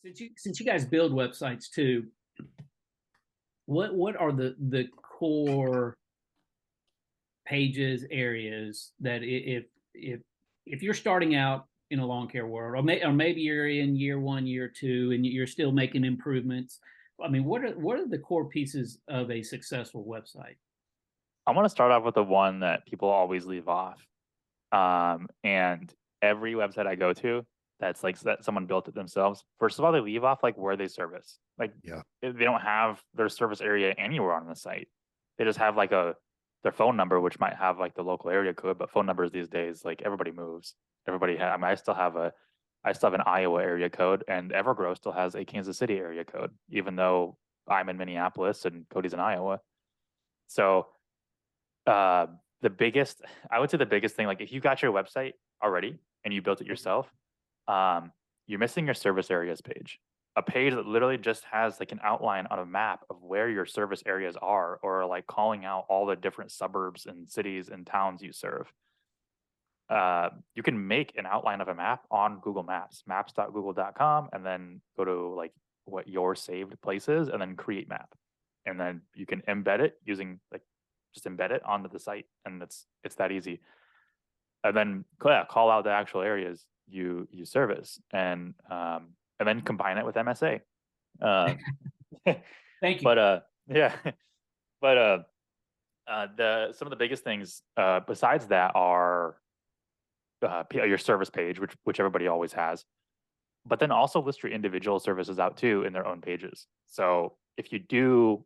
Since you guys build websites too, what are the core pages areas that if you're starting out in a lawn care world, or maybe you're in year one, year two, and you're still making improvements. I mean, what are the core pieces of a successful website? I want to start off with the one that people always leave off. And every website I go to that's like that someone built it themselves. First of all, they leave off like where they service. Like Yeah. they don't have their service area anywhere on the site. They just have like their phone number, which might have like the local area code, but phone numbers these days, like everybody moves. I mean, I still have an Iowa area code, and Evergrow still has a Kansas City area code, even though I'm in Minneapolis and Cody's in Iowa. So uh, I would say the biggest thing, like if you got your website already and you built it yourself, you're missing your service areas page. A page that literally just has like an outline on a map of where your service areas are, or like calling out all the different suburbs and cities and towns you serve. You can make an outline of a map on Google Maps, maps.google.com, and then go to like what your saved place is, and then create map. And then you can embed it using like just embed it onto the site, and it's that easy. And then call out the actual areas you service, and then combine it with MSA. Uh, Thank you. but yeah, but the some of the biggest things besides that are your service page, which everybody always has, but then also list your individual services out too in their own pages. So if you do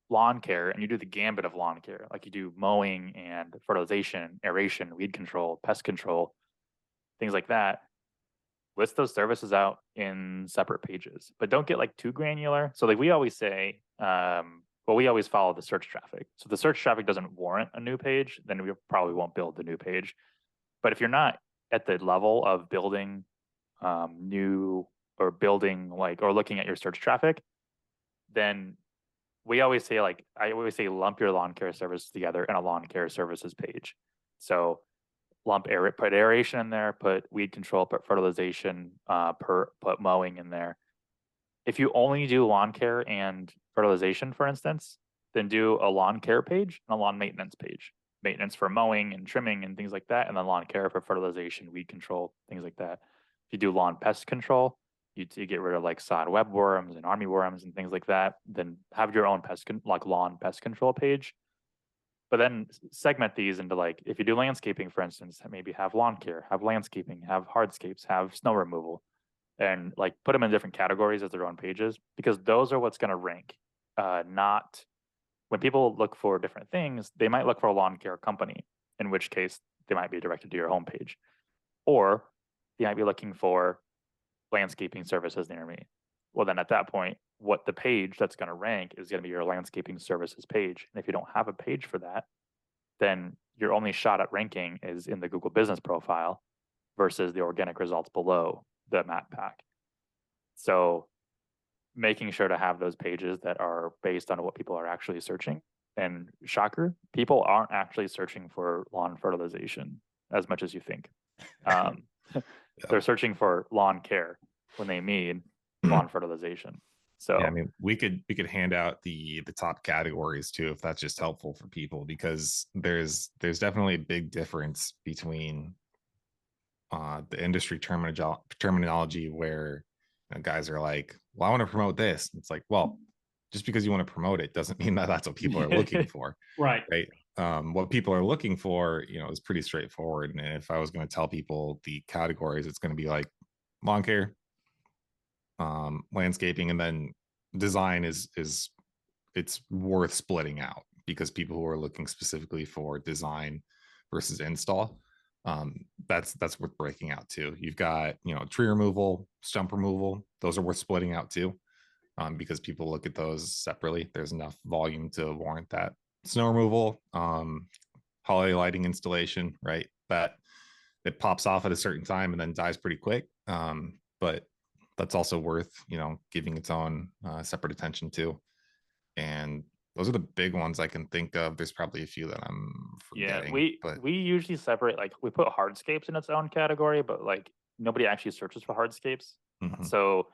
lawn care and you do the gambit of lawn care, like you do mowing and fertilization, aeration, weed control, pest control, things like that, list those services out in separate pages, but don't get like too granular. So like we always say, well, we always follow the search traffic. So if the search traffic doesn't warrant a new page, then we probably won't build the new page. But if you're not at the level of building new or building like or looking at your search traffic, then we always say like I always say lump your lawn care services together in a lawn care services page. So put aeration in there, put weed control, put fertilization, put mowing in there. If you only do lawn care and fertilization, for instance, then do a lawn care page and a lawn maintenance page. Maintenance for mowing and trimming and things like that, and then lawn care for fertilization, weed control, things like that. If you do lawn pest control, you get rid of like sod webworms and armyworms and things like that. Then have your own like lawn pest control page. But then segment these into like if you do landscaping, for instance, maybe have lawn care, have landscaping, have hardscapes, have snow removal, and like put them in different categories as their own pages, because those are what's going to rank. Not when people look for different things, they might look for a lawn care company, in which case they might be directed to your homepage, or they might be looking for landscaping services near me. Well, then at that point, what the page that's going to rank is going to be your landscaping services page. And if you don't have a page for that, then your only shot at ranking is in the Google business profile versus the organic results below the map pack. So making sure to have those pages that are based on what people are actually searching. And shocker, people aren't actually searching for lawn fertilization as much as you think. They're searching for lawn care when they mean lawn fertilization. So yeah, I mean, we could hand out the top categories too, if that's just helpful for people, because there's definitely a big difference between the industry terminology where guys are like, well, I want to promote this. It's like, well, just because you want to promote it doesn't mean that that's what people are looking for, Right. right? What people are looking for, is pretty straightforward. And if I was going to tell people the categories, it's going to be like lawn care, landscaping, and then design is it's worth splitting out, because people who are looking specifically for design versus install, that's worth breaking out too. You've got tree removal, stump removal; those are worth splitting out too, because people look at those separately. There's enough volume to warrant that. Snow removal, holiday lighting installation, right? That it pops off at a certain time and then dies pretty quick. But that's also worth giving its own separate attention to. And those are the big ones I can think of. There's probably a few that I'm yeah, forgetting, we but we usually separate, like we put hardscapes in its own category, but like nobody actually searches for hardscapes. mhm. So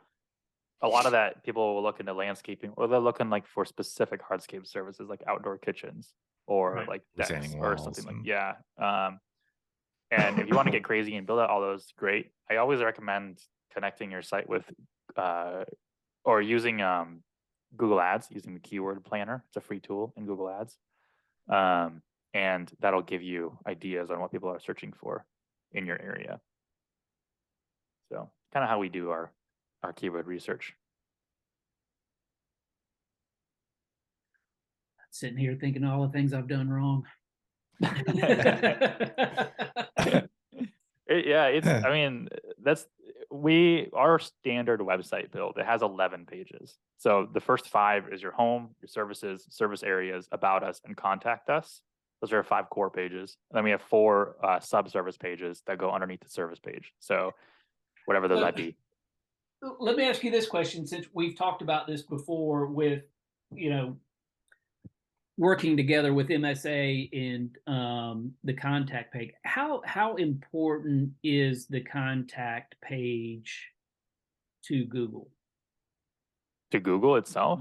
a lot of that people will look into landscaping, or they're looking like for specific hardscape services like outdoor kitchens or Right. like decks Retaining or walls something like, and- yeah. And if you want to get crazy and build out all those, great. I always recommend connecting your site with or using Google Ads, using the keyword planner. It's a free tool in Google Ads. And that'll give you ideas on what people are searching for in your area. So kind of how we do our keyword research. Sitting here thinking all the things I've done wrong. Yeah, it's, I mean, that's, our standard website build, it has 11 pages. So the first 5 is your home, your services, service areas, about us, and contact us. Those are 5 core pages. And then we have 4 sub-service pages that go underneath the service page. So whatever those might be. Let me ask you this question, since we've talked about this before with, working together with MSA and the contact page. How important is the contact page to Google? To Google itself?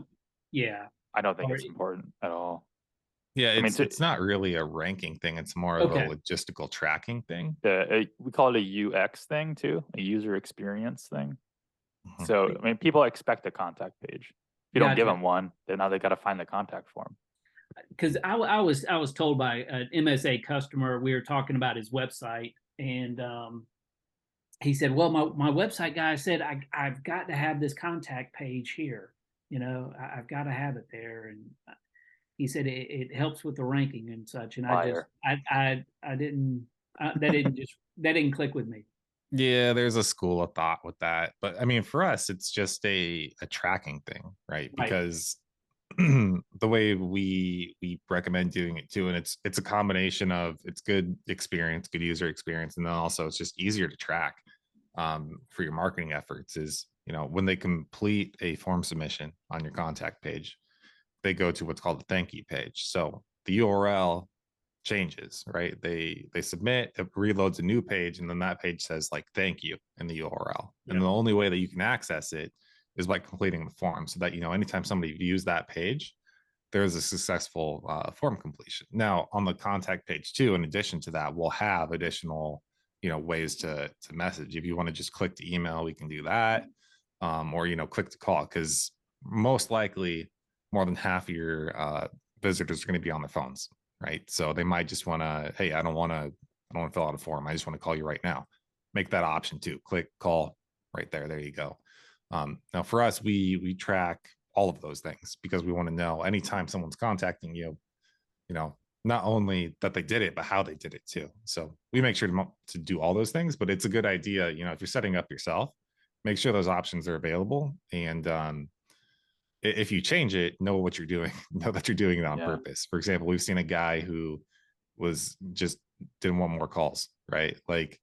Yeah. I don't think Or- it's important at all. Yeah, mean, it's not really a ranking thing. It's more of Okay. a logistical tracking thing. We call it a UX thing too, a user experience thing. Mhm. So, I mean, people expect a contact page. If you don't give Gotcha. them one, then now they got to find the contact form. Because I was told by an MSA customer, we were talking about his website, and he said, "Well, my website guy said I've got to have this contact page here. I've got to have it there." And he said it helps with the ranking and such. And Liar. I didn't that didn't click with me. Yeah, there's a school of thought with that. But I mean, for us, it's just a tracking thing, right? Right. Because the way we recommend doing it too, and it's a combination of it's good experience, good user experience, and then also it's just easier to track for your marketing efforts is, when they complete a form submission on your contact page, they go to what's called the thank you page. So the URL changes, right? They submit, it reloads a new page, and then that page says like thank you in the URL. And Yep. the only way that you can access it is by completing the form, so that anytime somebody views that page, there's a successful form completion. Now on the contact page too, in addition to that, we'll have additional ways to message. If you want to just click to email, we can do that, or click to call, because most likely more than half of your visitors are going to be on their phones, right? So they might just want to, hey, I don't want to fill out a form, I just want to call you right now. Make that option too. Click call right there. There you go. Now for us, we track all of those things because we want to know anytime someone's contacting you, not only that they did it, but how they did it too. So we make sure to do all those things, but it's a good idea, if you're setting up yourself, make sure those options are available. And if you change it, know what you're doing, know that you're doing it on purpose. For example, we've seen a guy who was just didn't want more calls, right? Like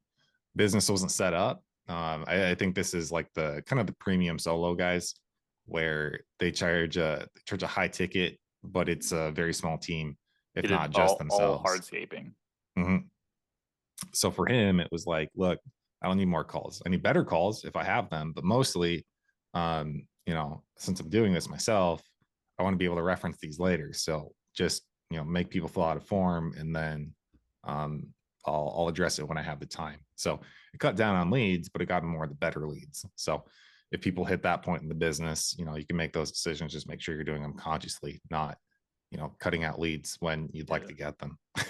business wasn't set up. I think this is like the kind of the premium solo guys where they charge a high ticket, but it's a very small team, if not just themselves. All hardscaping. Mm-hmm. So for him, it was like, look, I don't need more calls. I need better calls if I have them, but mostly, since I'm doing this myself, I want to be able to reference these later. So just, make people fill out a form, and then I'll address it when I have the time. So it cut down on leads, but it got more of the better leads. So if people hit that point in the business, you can make those decisions. Just make sure you're doing them consciously, not, cutting out leads when you'd like to get them.